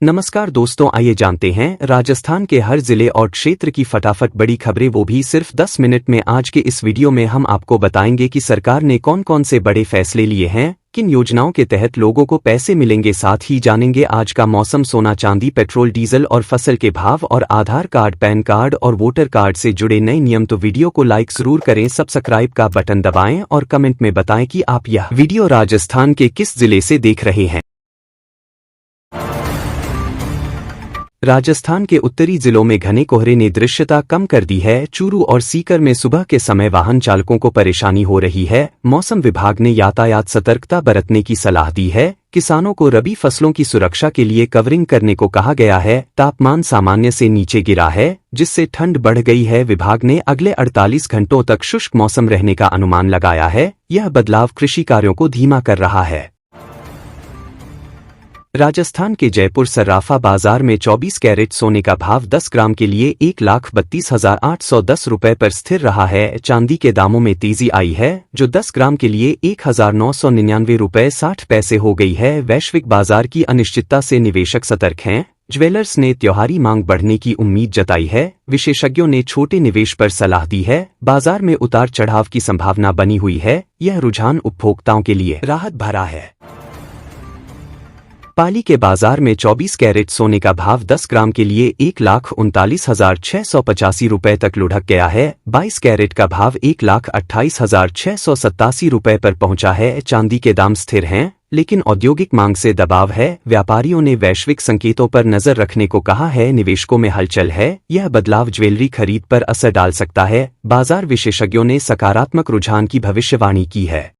नमस्कार दोस्तों, आइए जानते हैं राजस्थान के हर जिले और क्षेत्र की फटाफट बड़ी खबरें, वो भी सिर्फ 10 मिनट में। आज के इस वीडियो में हम आपको बताएंगे कि सरकार ने कौन कौन से बड़े फैसले लिए हैं, किन योजनाओं के तहत लोगों को पैसे मिलेंगे। साथ ही जानेंगे आज का मौसम, सोना चांदी, पेट्रोल डीजल और फसल के भाव और आधार कार्ड, पैन कार्ड और वोटर कार्ड से जुड़े नए नियम। तो वीडियो को लाइक जरूर करें, सब्सक्राइब का बटन दबाएं और कमेंट में बताएं कि आप यह वीडियो राजस्थान के किस जिले से देख रहे हैं। राजस्थान के उत्तरी जिलों में घने कोहरे ने दृश्यता कम कर दी है। चूरू और सीकर में सुबह के समय वाहन चालकों को परेशानी हो रही है। मौसम विभाग ने यातायात सतर्कता बरतने की सलाह दी है। किसानों को रबी फसलों की सुरक्षा के लिए कवरिंग करने को कहा गया है। तापमान सामान्य से नीचे गिरा है, जिससे ठंड बढ़ गई है। विभाग ने अगले 48 घंटों तक शुष्क मौसम रहने का अनुमान लगाया है। यह बदलाव कृषि कार्यों को धीमा कर रहा है। राजस्थान के जयपुर सर्राफा बाजार में 24 कैरेट सोने का भाव 10 ग्राम के लिए 1,32,810 रुपये पर स्थिर रहा है। चांदी के दामों में तेजी आई है, जो 10 ग्राम के लिए 1,999 रुपये 60 पैसे हो गई है। वैश्विक बाजार की अनिश्चितता से निवेशक सतर्क हैं। ज्वेलर्स ने त्योहारी मांग बढ़ने की उम्मीद जताई है। विशेषज्ञों ने छोटे निवेश पर सलाह दी है। बाजार में उतार चढ़ाव की संभावना बनी हुई है। यह रुझान उपभोक्ताओं के लिए राहत भरा है। पाली के बाजार में 24 कैरेट सोने का भाव 10 ग्राम के लिए 1,39,685 रुपये तक लुढ़क गया है। 22 कैरेट का भाव 1,28,687 रुपये पर पहुंचा है। चांदी के दाम स्थिर हैं, लेकिन औद्योगिक मांग से दबाव है। व्यापारियों ने वैश्विक संकेतों पर नजर रखने को कहा है। निवेशकों में हलचल है। यह बदलाव ज्वेलरी खरीद पर असर डाल सकता है। बाजार विशेषज्ञों ने सकारात्मक रुझान की भविष्यवाणी की है।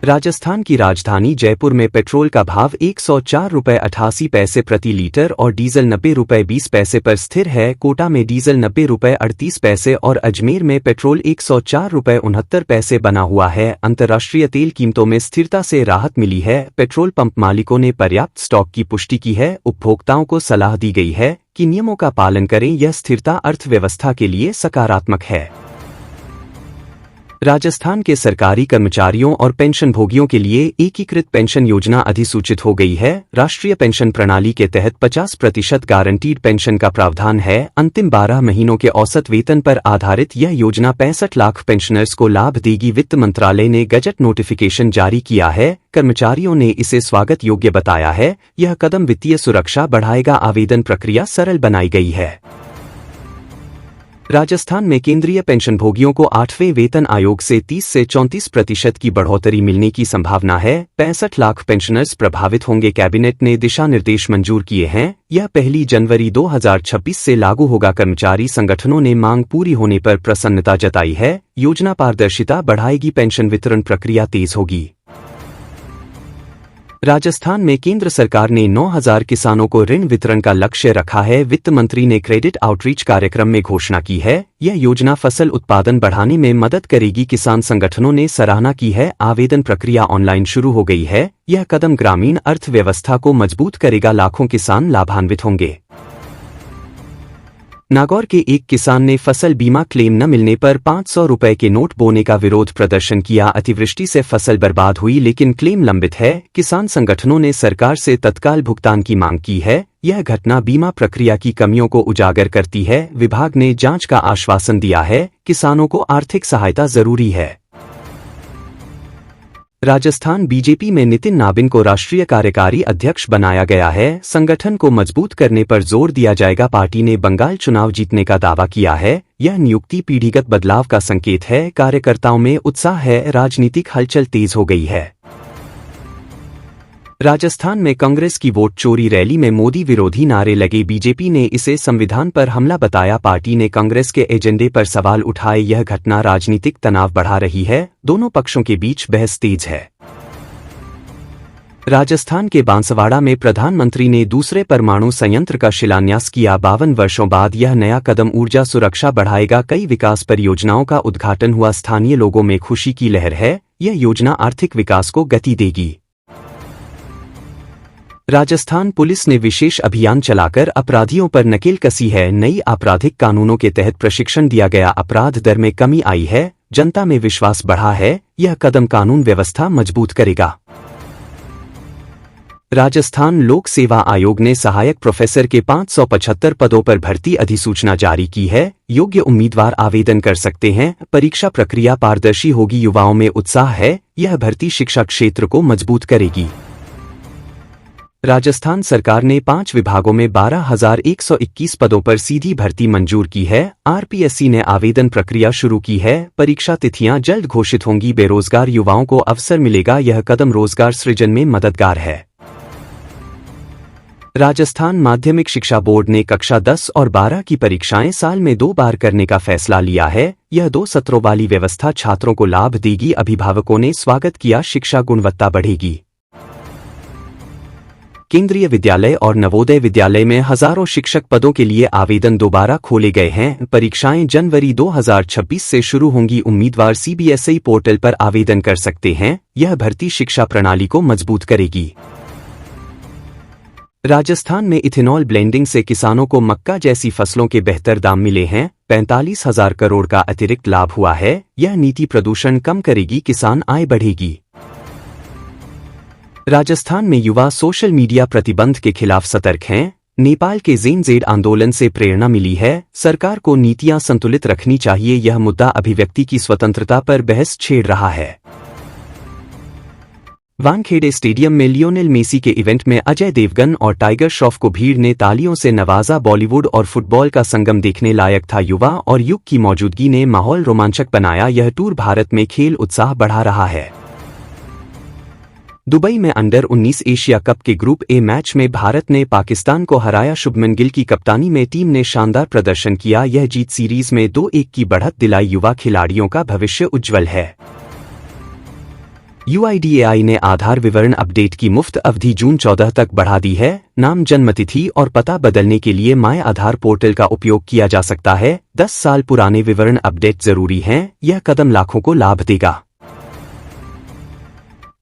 राजस्थान की राजधानी जयपुर में पेट्रोल का भाव 104 रुपये 88 पैसे प्रति लीटर और डीजल 90 रुपये 20 पैसे पर स्थिर है। कोटा में डीजल 90 रुपये 38 पैसे और अजमेर में पेट्रोल 104 रुपये 69 पैसे बना हुआ है। अंतर्राष्ट्रीय तेल कीमतों में स्थिरता से राहत मिली है। पेट्रोल पंप मालिकों ने पर्याप्त स्टॉक की पुष्टि की है। उपभोक्ताओं को सलाह दी गई है कि नियमों का पालन करें। यह स्थिरता अर्थव्यवस्था के लिए सकारात्मक है। राजस्थान के सरकारी कर्मचारियों और पेंशनभोगियों के लिए एकीकृत पेंशन योजना अधिसूचित हो गई है। राष्ट्रीय पेंशन प्रणाली के तहत 50% गारंटीड पेंशन का प्रावधान है। अंतिम 12 महीनों के औसत वेतन पर आधारित यह योजना 65 लाख पेंशनर्स को लाभ देगी। वित्त मंत्रालय ने गजट नोटिफिकेशन जारी किया है। कर्मचारियों ने इसे स्वागत योग्य बताया है। यह कदम वित्तीय सुरक्षा बढ़ाएगा। आवेदन प्रक्रिया सरल बनाई गई है। राजस्थान में केंद्रीय पेंशनभोगियों को 8वें वेतन आयोग से 30 से 34% की बढ़ोतरी मिलने की संभावना है। 65 लाख पेंशनर्स प्रभावित होंगे। कैबिनेट ने दिशा निर्देश मंजूर किए हैं। यह 1 जनवरी 2026 से लागू होगा। कर्मचारी संगठनों ने मांग पूरी होने पर प्रसन्नता जताई है। योजना पारदर्शिता बढ़ाएगी। पेंशन वितरण प्रक्रिया तेज होगी। राजस्थान में केंद्र सरकार ने 9,000 किसानों को ऋण वितरण का लक्ष्य रखा है। वित्त मंत्री ने क्रेडिट आउटरीच कार्यक्रम में घोषणा की है। यह योजना फसल उत्पादन बढ़ाने में मदद करेगी। किसान संगठनों ने सराहना की है। आवेदन प्रक्रिया ऑनलाइन शुरू हो गई है। यह कदम ग्रामीण अर्थव्यवस्था को मजबूत करेगा। लाखों किसान लाभान्वित होंगे। नागौर के एक किसान ने फसल बीमा क्लेम न मिलने पर 500 रुपये के नोट बोने का विरोध प्रदर्शन किया। अतिवृष्टि से फसल बर्बाद हुई, लेकिन क्लेम लंबित है। किसान संगठनों ने सरकार से तत्काल भुगतान की मांग की है। यह घटना बीमा प्रक्रिया की कमियों को उजागर करती है। विभाग ने जांच का आश्वासन दिया है। किसानों को आर्थिक सहायता जरूरी है। राजस्थान बीजेपी में नितिन नाबिन को राष्ट्रीय कार्यकारी अध्यक्ष बनाया गया है। संगठन को मजबूत करने पर जोर दिया जाएगा। पार्टी ने बंगाल चुनाव जीतने का दावा किया है। यह नियुक्ति पीढ़ीगत बदलाव का संकेत है। कार्यकर्ताओं में उत्साह है। राजनीतिक हलचल तेज हो गई है। राजस्थान में कांग्रेस की वोट चोरी रैली में मोदी विरोधी नारे लगे। बीजेपी ने इसे संविधान पर हमला बताया। पार्टी ने कांग्रेस के एजेंडे पर सवाल उठाए। यह घटना राजनीतिक तनाव बढ़ा रही है। दोनों पक्षों के बीच बहस तेज है। राजस्थान के बांसवाड़ा में प्रधानमंत्री ने दूसरे परमाणु संयंत्र का शिलान्यास किया। 52 वर्षों बाद यह नया कदम ऊर्जा सुरक्षा बढ़ाएगा। कई विकास परियोजनाओं का उद्घाटन हुआ। स्थानीय लोगों में खुशी की लहर है। यह योजना आर्थिक विकास को गति देगी। राजस्थान पुलिस ने विशेष अभियान चलाकर अपराधियों पर नकेल कसी है। नई आपराधिक कानूनों के तहत प्रशिक्षण दिया गया। अपराध दर में कमी आई है। जनता में विश्वास बढ़ा है। यह कदम कानून व्यवस्था मजबूत करेगा। राजस्थान लोक सेवा आयोग ने सहायक प्रोफेसर के 575 पदों पर भर्ती अधिसूचना जारी की है। योग्य उम्मीदवार आवेदन कर सकते हैं। परीक्षा प्रक्रिया पारदर्शी होगी। युवाओं में उत्साह है। यह भर्ती शिक्षा क्षेत्र को मजबूत करेगी। राजस्थान सरकार ने 5 विभागों में 12,121 पदों पर सीधी भर्ती मंजूर की है। आरपीएससी ने आवेदन प्रक्रिया शुरू की है। परीक्षा तिथियां जल्द घोषित होंगी। बेरोजगार युवाओं को अवसर मिलेगा। यह कदम रोजगार सृजन में मददगार है। राजस्थान माध्यमिक शिक्षा बोर्ड ने कक्षा 10 और 12 की परीक्षाएं साल में 2 बार करने का फैसला लिया है। यह 2 सत्रों वाली व्यवस्था छात्रों को लाभ देगी। अभिभावकों ने स्वागत किया। शिक्षा गुणवत्ता बढ़ेगी। केंद्रीय विद्यालय और नवोदय विद्यालय में हजारों शिक्षक पदों के लिए आवेदन दोबारा खोले गए हैं। परीक्षाएं जनवरी 2026 से शुरू होंगी। उम्मीदवार सीबीएसई पोर्टल पर आवेदन कर सकते हैं। यह भर्ती शिक्षा प्रणाली को मजबूत करेगी। राजस्थान में इथेनॉल ब्लेंडिंग से किसानों को मक्का जैसी फसलों के बेहतर दाम मिले हैं। 45,000 करोड़ का अतिरिक्त लाभ हुआ है। यह नीति प्रदूषण कम करेगी। किसान आय बढ़ेगी। राजस्थान में युवा सोशल मीडिया प्रतिबंध के खिलाफ सतर्क हैं। नेपाल के जेन-जेड आंदोलन से प्रेरणा मिली है। सरकार को नीतियां संतुलित रखनी चाहिए। यह मुद्दा अभिव्यक्ति की स्वतंत्रता पर बहस छेड़ रहा है। वानखेड़े स्टेडियम में लियोनेल मेसी के इवेंट में अजय देवगन और टाइगर श्रॉफ को भीड़ ने तालियों से नवाजा। बॉलीवुड और फुटबॉल का संगम देखने लायक था। युवा और युग की मौजूदगी ने माहौल रोमांचक बनाया। यह टूर भारत में खेल उत्साह बढ़ा रहा है। दुबई में अंडर-19 एशिया कप के ग्रुप ए मैच में भारत ने पाकिस्तान को हराया। शुभमन गिल की कप्तानी में टीम ने शानदार प्रदर्शन किया। यह जीत सीरीज में 2-1 की बढ़त दिलाई। युवा खिलाड़ियों का भविष्य उज्जवल है। यूआईडीएआई ने आधार विवरण अपडेट की मुफ्त अवधि जून 14 तक बढ़ा दी है। नाम, जन्मतिथि और पता बदलने के लिए माय आधार पोर्टल का उपयोग किया जा सकता है। 10 साल पुराने विवरण अपडेट जरूरी हैं। यह कदम लाखों को लाभ देगा।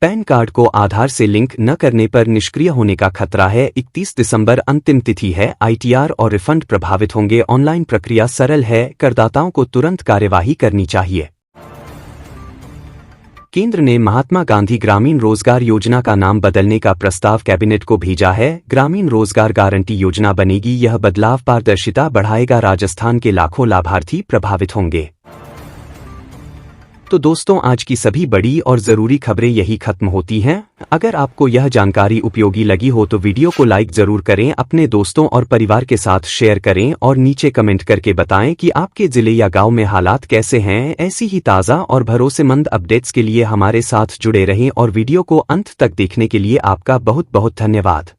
पैन कार्ड को आधार से लिंक न करने पर निष्क्रिय होने का खतरा है। 31 दिसंबर अंतिम तिथि है। आईटीआर और रिफंड प्रभावित होंगे। ऑनलाइन प्रक्रिया सरल है। करदाताओं को तुरंत कार्यवाही करनी चाहिए। केंद्र ने महात्मा गांधी ग्रामीण रोजगार योजना का नाम बदलने का प्रस्ताव कैबिनेट को भेजा है। ग्रामीण रोजगार गारंटी योजना बनेगी। यह बदलाव पारदर्शिता बढ़ाएगा। राजस्थान के लाखों लाभार्थी प्रभावित होंगे। तो दोस्तों, आज की सभी बड़ी और जरूरी खबरें यही खत्म होती हैं। अगर आपको यह जानकारी उपयोगी लगी हो तो वीडियो को लाइक जरूर करें, अपने दोस्तों और परिवार के साथ शेयर करें और नीचे कमेंट करके बताएं कि आपके जिले या गांव में हालात कैसे हैं। ऐसी ही ताज़ा और भरोसेमंद अपडेट्स के लिए हमारे साथ जुड़े रहें और वीडियो को अंत तक देखने के लिए आपका बहुत बहुत धन्यवाद।